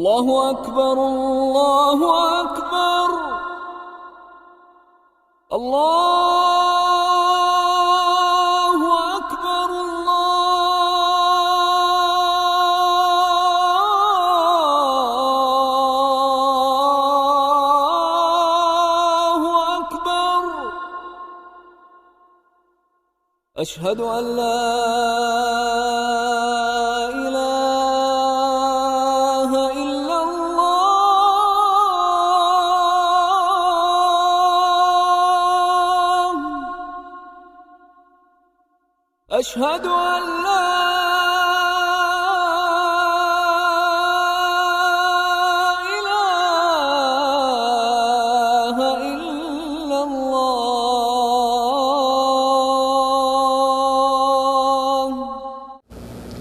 اللہ اکبر اللہ اکبر اللہ اکبر اللہ اکبر اشہد ان لا أشهد أن لا إله إلا الله۔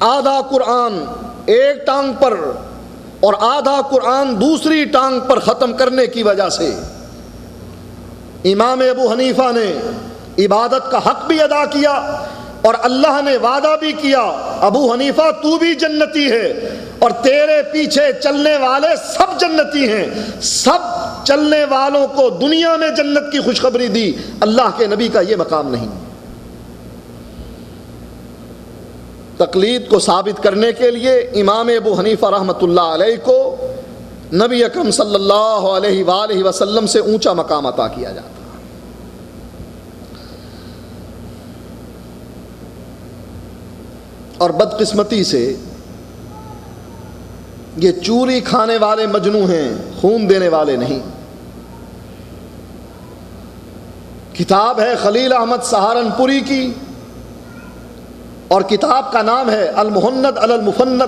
آدھا قرآن ایک ٹانگ پر اور آدھا قرآن دوسری ٹانگ پر ختم کرنے کی وجہ سے امام ابو حنیفہ نے عبادت کا حق بھی ادا کیا اور اللہ نے وعدہ بھی کیا ابو حنیفہ تو بھی جنتی ہے اور تیرے پیچھے چلنے والے سب جنتی ہیں۔ سب چلنے والوں کو دنیا میں جنت کی خوشخبری دی۔ اللہ کے نبی کا یہ مقام نہیں۔ تقلید کو ثابت کرنے کے لیے امام ابو حنیفہ رحمۃ اللہ علیہ کو نبی اکرم صلی اللہ علیہ وآلہ وسلم سے اونچا مقام عطا کیا جاتا۔ اور بدقسمتی سے یہ چوری کھانے والے مجنوں ہیں، خون دینے والے نہیں۔ کتاب ہے خلیل احمد سہارنپوری کی اور کتاب کا نام ہے المہند علی المفند،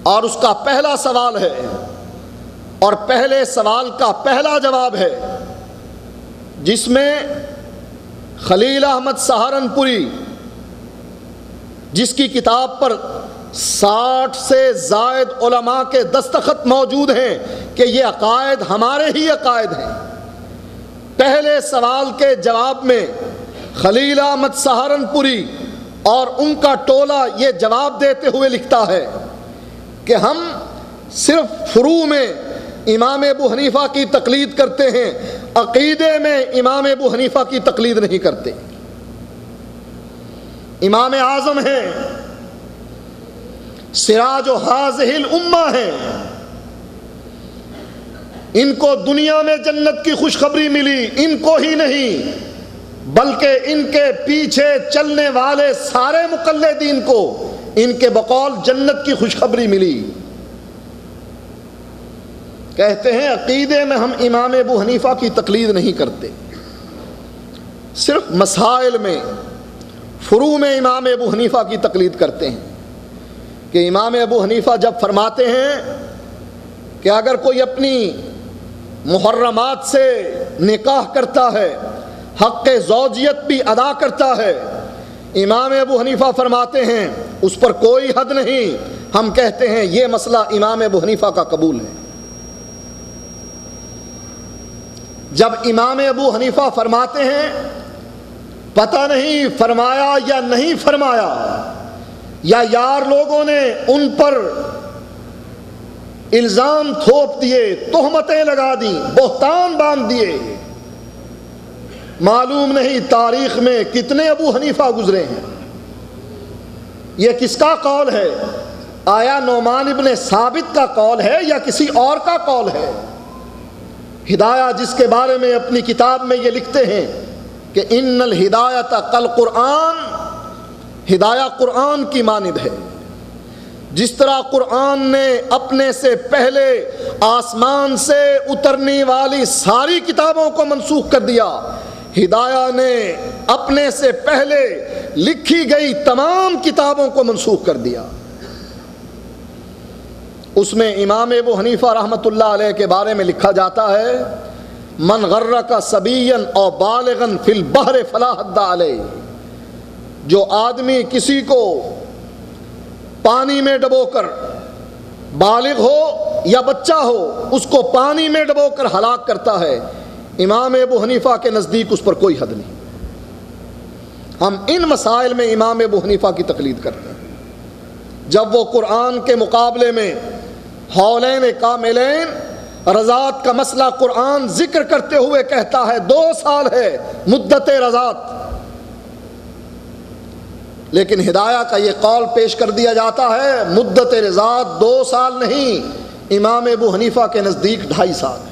اور اس کا پہلا سوال ہے اور پہلے سوال کا پہلا جواب ہے جس میں خلیل احمد سہارنپوری جس کی کتاب پر 60 سے زائد علماء کے دستخط موجود ہیں کہ یہ عقائد ہمارے ہی عقائد ہیں، پہلے سوال کے جواب میں خلیل احمد سہارنپوری اور ان کا ٹولہ یہ جواب دیتے ہوئے لکھتا ہے کہ ہم صرف فروع میں امام ابو حنیفہ کی تقلید کرتے ہیں، عقیدے میں امام ابو حنیفہ کی تقلید نہیں کرتے۔ امام اعظم ہیں، سراج و ہاذہ الامہ ہیں، ان کو دنیا میں جنت کی خوشخبری ملی، ان کو ہی نہیں بلکہ ان کے پیچھے چلنے والے سارے مقلدین کو ان کے بقول جنت کی خوشخبری ملی۔ کہتے ہیں عقیدے میں ہم امام ابو حنیفہ کی تقلید نہیں کرتے، صرف مسائل میں فروع میں امام ابو حنیفہ کی تقلید کرتے ہیں کہ امام ابو حنیفہ جب فرماتے ہیں کہ اگر کوئی اپنی محرمات سے نکاح کرتا ہے، حق زوجیت بھی ادا کرتا ہے، امام ابو حنیفہ فرماتے ہیں اس پر کوئی حد نہیں۔ ہم کہتے ہیں یہ مسئلہ امام ابو حنیفہ کا قبول ہے۔ جب امام ابو حنیفہ فرماتے ہیں پتہ نہیں فرمایا یا نہیں فرمایا، یا یار لوگوں نے ان پر الزام تھوپ دیے، تہمتیں لگا دیں، بہتان باندھ دیے، معلوم نہیں تاریخ میں کتنے ابو حنیفہ گزرے ہیں۔ یہ کس کا قول ہے؟ آیا نعمان ابن ثابت کا قول ہے یا کسی اور کا قول ہے؟ ہدایہ جس کے بارے میں اپنی کتاب میں یہ لکھتے ہیں کہ ان الہدایۃ کالقرآن، ہدایہ قرآن کی مانند ہے۔ جس طرح قرآن نے اپنے سے پہلے آسمان سے اترنے والی ساری کتابوں کو منسوخ کر دیا، ہدایہ نے اپنے سے پہلے لکھی گئی تمام کتابوں کو منسوخ کر دیا۔ اس میں امام ابو حنیفہ رحمۃ اللہ علیہ کے بارے میں لکھا جاتا ہے من غرک صبیا او بالغا فی البحر فلا حد علیہ، جو آدمی کسی کو پانی میں ڈبو کر بالغ ہو یا بچہ ہو اس کو پانی میں ڈبو کر ہلاک کرتا ہے، امام ابو حنیفہ کے نزدیک اس پر کوئی حد نہیں۔ ہم ان مسائل میں امام ابو حنیفہ کی تقلید کرتے ہیں۔ جب وہ قرآن کے مقابلے میں حولین کاملین رضاعت کا مسئلہ قرآن ذکر کرتے ہوئے کہتا ہے 2 سال ہے مدت رضاعت، لیکن ہدایہ کا یہ قول پیش کر دیا جاتا ہے مدت رضاعت 2 سال نہیں، امام ابو حنیفہ کے نزدیک 2.5 سال ہے۔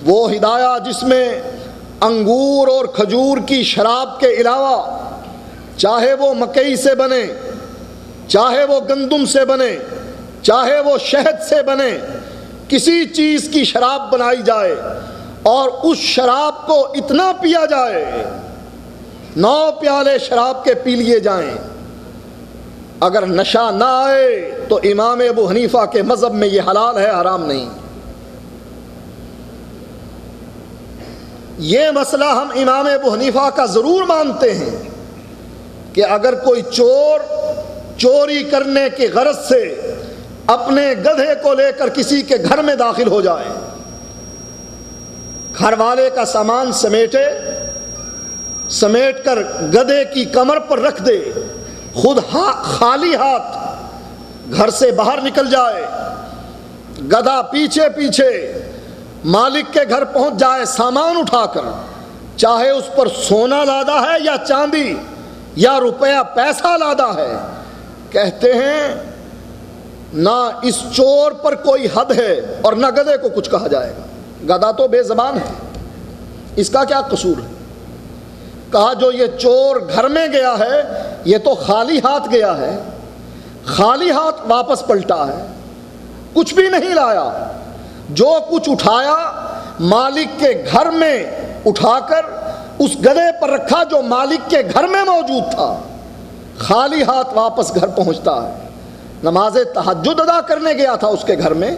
وہ ہدایہ جس میں انگور اور کھجور کی شراب کے علاوہ چاہے وہ مکئی سے بنے، چاہے وہ گندم سے بنے، چاہے وہ شہد سے بنے، کسی چیز کی شراب بنائی جائے اور اس شراب کو اتنا پیا جائے 9 پیالے شراب کے پی لیے جائیں، اگر نشہ نہ آئے تو امام ابو حنیفہ کے مذہب میں یہ حلال ہے، حرام نہیں۔ یہ مسئلہ ہم امام ابو حنیفہ کا ضرور مانتے ہیں کہ اگر کوئی چور چوری کرنے کی غرض سے اپنے گدھے کو لے کر کسی کے گھر میں داخل ہو جائے، گھر والے کا سامان سمیٹ کر گدھے کی کمر پر رکھ دے، خود خالی ہاتھ گھر سے باہر نکل جائے، گدھا پیچھے پیچھے مالک کے گھر پہنچ جائے سامان اٹھا کر، چاہے اس پر سونا لادا ہے یا چاندی یا روپیہ پیسہ لادا ہے، کہتے ہیں نہ اس چور پر کوئی حد ہے اور نہ گدھے کو کچھ کہا جائے گا، گدھا تو بے زبان ہے، اس کا کیا قصور ہے؟ کہا جو یہ چور گھر میں گیا ہے یہ تو خالی ہاتھ گیا ہے، خالی ہاتھ واپس پلٹا ہے، کچھ بھی نہیں لایا، جو کچھ اٹھایا مالک کے گھر میں اٹھا کر اس گدھے پر رکھا جو مالک کے گھر میں موجود تھا، خالی ہاتھ واپس گھر پہنچتا ہے۔ نماز تہجد ادا کرنے گیا تھا اس کے گھر میں،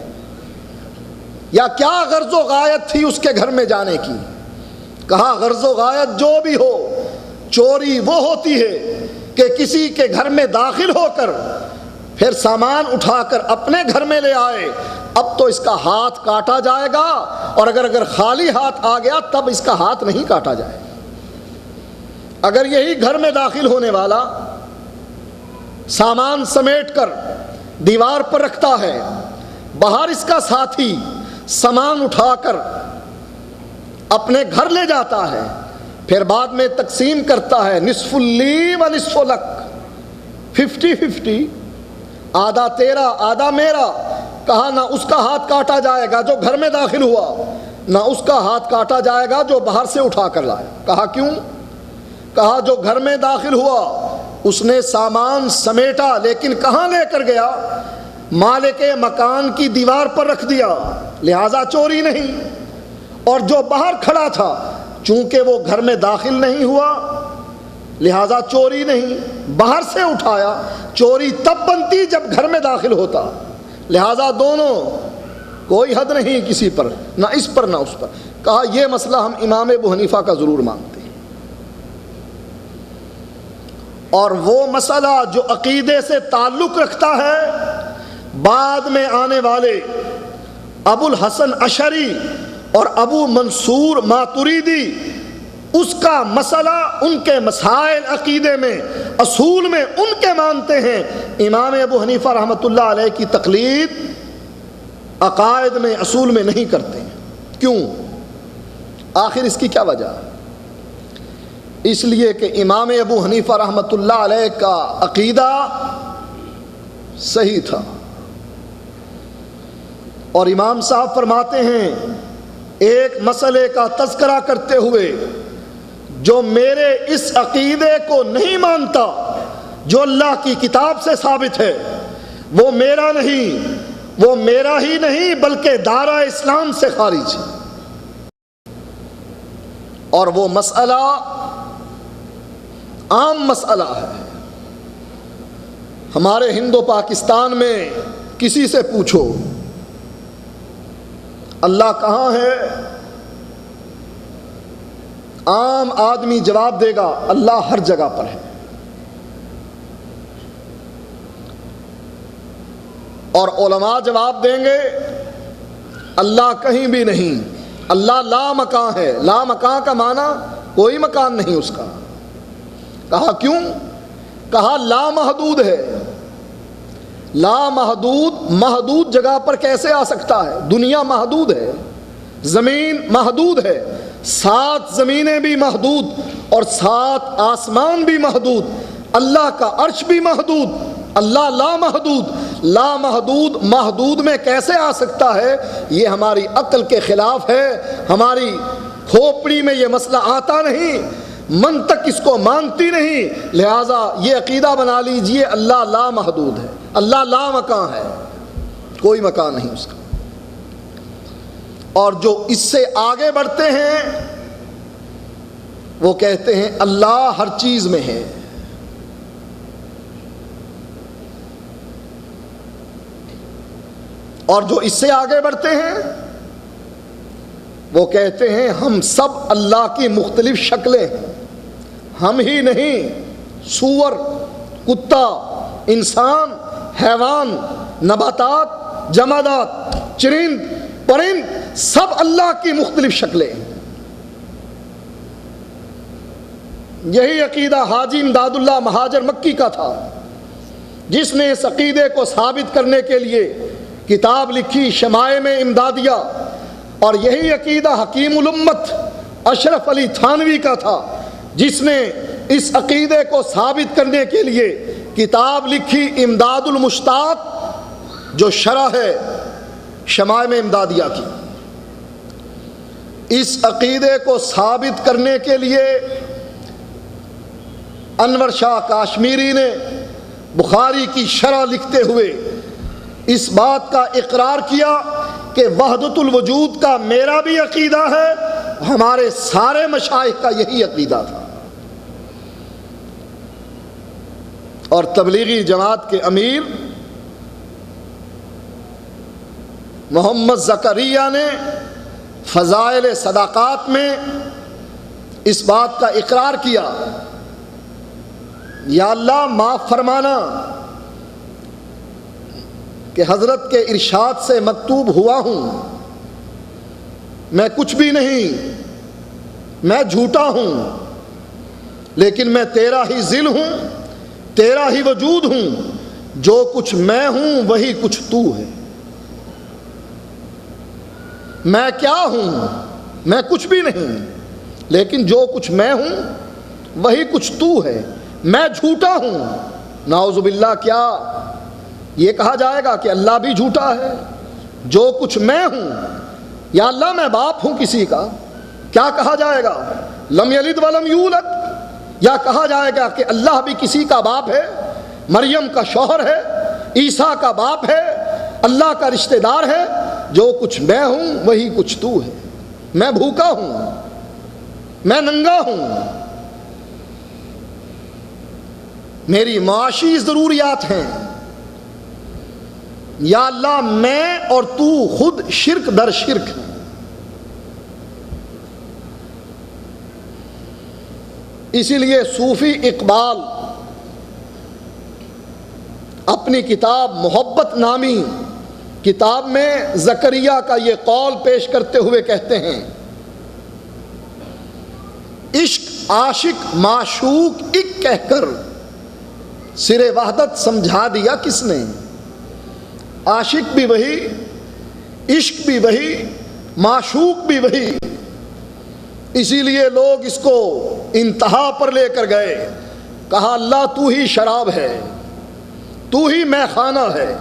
یا کیا غرض و غایت تھی اس کے گھر میں جانے کی؟ کہا غرض و غایت جو بھی ہو، چوری وہ ہوتی ہے کہ کسی کے گھر میں داخل ہو کر پھر سامان اٹھا کر اپنے گھر میں لے آئے، اب تو اس کا ہاتھ کاٹا جائے گا، اور اگر خالی ہاتھ آ گیا تب اس کا ہاتھ نہیں کاٹا جائے گا۔ اگر یہی گھر میں داخل ہونے والا سامان سمیٹ کر دیوار پر رکھتا ہے، باہر اس کا ساتھی سامان اٹھا کر اپنے گھر لے جاتا ہے، پھر بعد میں تقسیم کرتا ہے نصف لی و نصف لک، 50-50، آدھا تیرا آدھا میرا، کہا نہ اس کا ہاتھ کاٹا جائے گا جو گھر میں داخل ہوا، نہ اس کا ہاتھ کاٹا جائے گا جو باہر سے اٹھا کر لایا۔ کہا کیوں؟ کہا جو گھر میں داخل ہوا اس نے سامان سمیٹا، لیکن کہاں لے کر گیا؟ مالک مکان کی دیوار پر رکھ دیا، لہذا چوری نہیں، اور جو باہر کھڑا تھا چونکہ وہ گھر میں داخل نہیں ہوا لہذا چوری نہیں، باہر سے اٹھایا، چوری تب بنتی جب گھر میں داخل ہوتا، لہذا دونوں کوئی حد نہیں کسی پر، نہ اس پر نہ اس پر۔ کہا یہ مسئلہ ہم امام ابو حنیفہ کا ضرور مانتے ہیں، اور وہ مسئلہ جو عقیدے سے تعلق رکھتا ہے بعد میں آنے والے ابو الحسن اشعری اور ابو منصور ماتریدی، اس کا مسئلہ ان کے مسائل عقیدے میں اصول میں ان کے مانتے ہیں، امام ابو حنیفہ رحمۃ اللہ علیہ کی تقلید عقائد میں اصول میں نہیں کرتے ہیں۔ کیوں؟ آخر اس کی کیا وجہ؟ اس لیے کہ امام ابو حنیفہ رحمۃ اللہ علیہ کا عقیدہ صحیح تھا، اور امام صاحب فرماتے ہیں ایک مسئلے کا تذکرہ کرتے ہوئے جو میرے اس عقیدے کو نہیں مانتا جو اللہ کی کتاب سے ثابت ہے وہ میرا نہیں، وہ میرا ہی نہیں بلکہ دائرہ اسلام سے خارج ہے، اور وہ مسئلہ عام مسئلہ ہے۔ ہمارے ہندو پاکستان میں کسی سے پوچھو اللہ کہاں ہے، عام آدمی جواب دے گا اللہ ہر جگہ پر ہے، اور علماء جواب دیں گے اللہ کہیں بھی نہیں، اللہ لا مکان ہے۔ لا مکان کا معنی کوئی مکان نہیں اس کا۔ کہا کیوں؟ کہا لامحدود ہے۔ لامحدود محدود جگہ پر کیسے آ سکتا ہے؟ دنیا محدود ہے، زمین محدود ہے، 7 زمینیں بھی محدود اور 7 آسمان بھی محدود، اللہ کا عرش بھی محدود، اللہ لامحدود۔ لامحدود محدود میں کیسے آ سکتا ہے؟ یہ ہماری عقل کے خلاف ہے، ہماری کھوپڑی میں یہ مسئلہ آتا نہیں، منطق اس کو مانتی نہیں، لہٰذا یہ عقیدہ بنا لیجئے اللہ لامحدود ہے، اللہ لا مکان ہے، کوئی مکان نہیں اس کا۔ اور جو اس سے آگے بڑھتے ہیں وہ کہتے ہیں اللہ ہر چیز میں ہے۔ اور جو اس سے آگے بڑھتے ہیں وہ کہتے ہیں ہم سب اللہ کی مختلف شکلیں ہیں، ہم ہی نہیں، سور، کتا، انسان، حیوان، نباتات، جمادات، چرند، پرند، سب اللہ کی مختلف شکلیں ہیں۔ یہی عقیدہ حاجی امداد اللہ مہاجر مکی کا تھا، جس نے اس عقیدے کو ثابت کرنے کے لیے کتاب لکھی شمائم امدادیہ، اور یہی عقیدہ حکیم الامت اشرف علی تھانوی کا تھا، جس نے اس عقیدے کو ثابت کرنے کے لیے کتاب لکھی امداد المشتاق، جو شرح ہے شمائم امدادیہ کی۔ اس عقیدے کو ثابت کرنے کے لیے انور شاہ کاشمیری نے بخاری کی شرح لکھتے ہوئے اس بات کا اقرار کیا کہ وحدت الوجود کا میرا بھی عقیدہ ہے، ہمارے سارے مشائخ کا یہی عقیدہ تھا۔ اور تبلیغی جماعت کے امیر محمد زکریا نے فضائل صداقات میں اس بات کا اقرار کیا، یا اللہ معاف فرمانا کہ حضرت کے ارشاد سے مکتوب ہوا ہوں، میں کچھ بھی نہیں، میں جھوٹا ہوں، لیکن میں تیرا ہی ذل ہوں، تیرا ہی وجود ہوں، جو کچھ میں ہوں وہی کچھ تو ہے۔ میں کیا ہوں؟ میں کچھ بھی نہیں، لیکن جو کچھ میں ہوں وہی کچھ تو ہے۔ میں جھوٹا ہوں، نعوذ باللہ، کیا یہ کہا جائے گا کہ اللہ بھی جھوٹا ہے؟ جو کچھ میں ہوں، یا اللہ میں باپ ہوں کسی کا، کیا کہا جائے گا؟ لم یلد ولم یولد، یا کہا جائے گا کہ اللہ بھی کسی کا باپ ہے، مریم کا شوہر ہے، عیسیٰ کا باپ ہے، اللہ کا رشتہ دار ہے؟ جو کچھ میں ہوں وہی کچھ تو ہے۔ میں بھوکا ہوں، میں ننگا ہوں، میری معاشی ضروریات ہیں، یا اللہ میں اور تو خود شرک در شرک ہیں۔ اسی لیے صوفی اقبال اپنی کتاب محبت نامی کتاب میں زکریا کا یہ قول پیش کرتے ہوئے کہتے ہیں، عشق عاشق معشوق ایک کہہ کر سر وحدت سمجھا دیا کس نے؟ عاشق بھی وہی، عشق بھی وہی، معشوق بھی وہی۔ اسی لیے لوگ اس کو انتہا پر لے کر گئے، کہا اللہ تو ہی شراب ہے، تو ہی میخانہ ہے،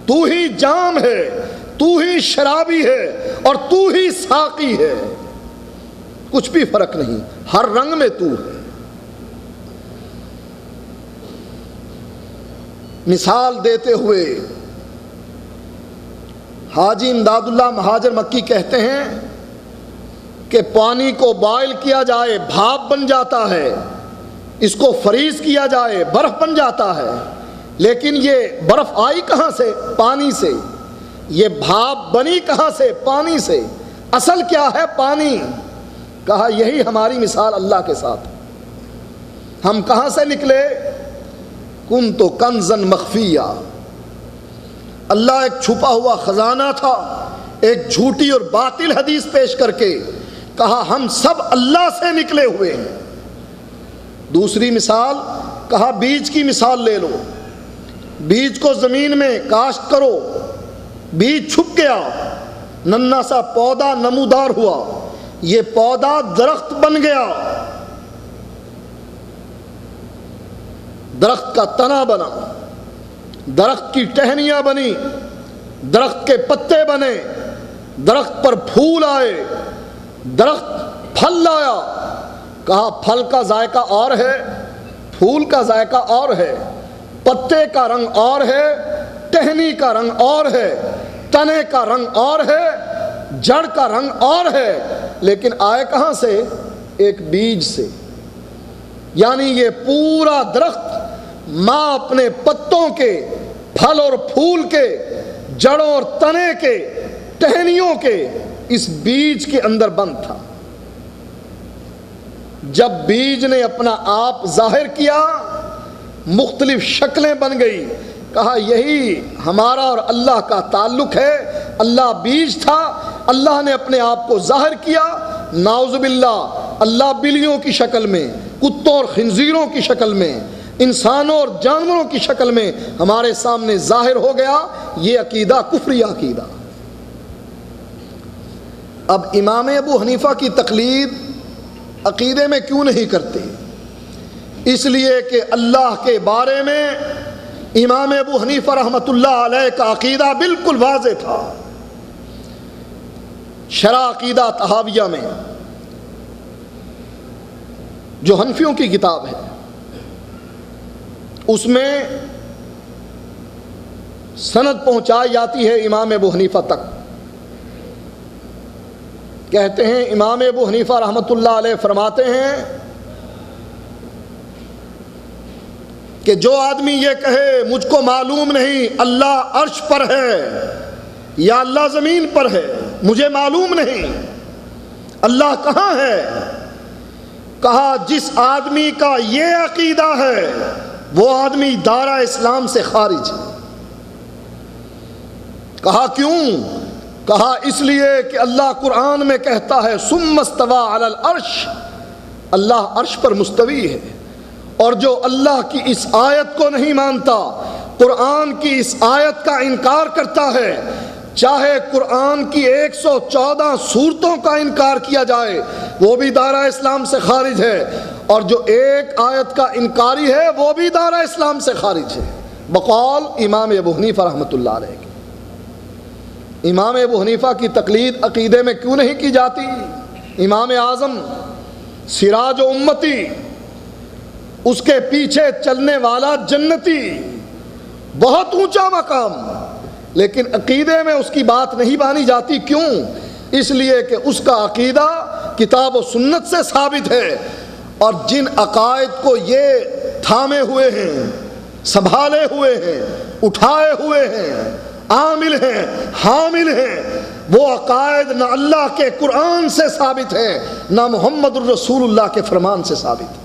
تو ہی جام ہے، تو ہی شرابی ہے، اور تو ہی ساقی ہے، کچھ بھی فرق نہیں، ہر رنگ میں تو ہے۔ مثال دیتے ہوئے حاجی امداد اللہ مہاجر مکی کہتے ہیں کہ پانی کو بوائل کیا جائے بھاپ بن جاتا ہے، اس کو فریز کیا جائے برف بن جاتا ہے، لیکن یہ برف آئی کہاں سے؟ پانی سے۔ یہ بھاپ بنی کہاں سے؟ پانی سے۔ اصل کیا ہے؟ پانی۔ کہا یہی ہماری مثال اللہ کے ساتھ۔ ہم کہاں سے نکلے؟ کنت کنزن مخفیہ، اللہ ایک چھپا ہوا خزانہ تھا، ایک جھوٹی اور باطل حدیث پیش کر کے کہا ہم سب اللہ سے نکلے ہوئے ہیں۔ دوسری مثال کہا بیج کی مثال لے لو، بیج کو زمین میں کاشت کرو، بیج چھپ گیا، ننھا سا پودا نمودار ہوا، یہ پودا درخت بن گیا، درخت کا تنا بنا، درخت کی ٹہنیاں بنی، درخت کے پتے بنے، درخت پر پھول آئے، درخت پھل لایا۔ کہا پھل کا ذائقہ اور ہے، پھول کا ذائقہ اور ہے، پتے کا رنگ اور ہے، ٹہنی کا رنگ اور ہے، تنے کا رنگ اور ہے، جڑ کا رنگ اور ہے، لیکن آئے کہاں سے؟ ایک بیج سے۔ یعنی یہ پورا درخت ماں اپنے پتوں کے، پھل اور پھول کے، جڑوں اور تنے کے، ٹہنیوں کے اس بیج کے اندر بند تھا۔ جب بیج نے اپنا آپ ظاہر کیا، مختلف شکلیں بن گئی۔ کہا یہی ہمارا اور اللہ کا تعلق ہے۔ اللہ بیج تھا، اللہ نے اپنے آپ کو ظاہر کیا، نعوذ باللہ اللہ بلیوں کی شکل میں، کتوں اور خنزیروں کی شکل میں، انسانوں اور جانوروں کی شکل میں ہمارے سامنے ظاہر ہو گیا۔ یہ عقیدہ کفری عقیدہ۔ اب امام ابو حنیفہ کی تقلید عقیدے میں کیوں نہیں کرتے؟ اس لیے کہ اللہ کے بارے میں امام ابو حنیفہ رحمۃ اللہ علیہ کا عقیدہ بالکل واضح تھا۔ شرح عقیدہ طحاویہ میں جو حنفیوں کی کتاب ہے، اس میں سند پہنچائی جاتی ہے امام ابو حنیفہ تک۔ کہتے ہیں امام ابو حنیفہ رحمۃ اللہ علیہ فرماتے ہیں کہ جو آدمی یہ کہے مجھ کو معلوم نہیں اللہ عرش پر ہے یا اللہ زمین پر ہے، مجھے معلوم نہیں اللہ کہاں ہے، کہا جس آدمی کا یہ عقیدہ ہے وہ آدمی دائرہ اسلام سے خارج ہے۔ کہا کیوں؟ کہا اس لیے کہ اللہ قرآن میں کہتا ہے ثم استوى علی العرش، اللہ عرش پر مستوی ہے۔ اور جو اللہ کی اس آیت کو نہیں مانتا، قرآن کی اس آیت کا انکار کرتا ہے، چاہے قرآن کی 114 سورتوں کا انکار کیا جائے وہ بھی دائرہ اسلام سے خارج ہے، اور جو ایک آیت کا انکاری ہے وہ بھی دائرہ اسلام سے خارج ہے، بقول امام ابو حنیفہ رحمۃ اللہ علیہ۔ امام ابو حنیفہ کی تقلید عقیدے میں کیوں نہیں کی جاتی؟ امام اعظم سراج و امتی، اس کے پیچھے چلنے والا جنتی، بہت اونچا مقام، لیکن عقیدے میں اس کی بات نہیں مانی جاتی۔ کیوں؟ اس لیے کہ اس کا عقیدہ کتاب و سنت سے ثابت ہے، اور جن عقائد کو یہ تھامے ہوئے ہیں، سنبھالے ہوئے ہیں، اٹھائے ہوئے ہیں، عامل ہیں، حامل ہیں، وہ عقائد نہ اللہ کے قرآن سے ثابت ہیں نہ محمد الرسول اللہ کے فرمان سے ثابت ہیں۔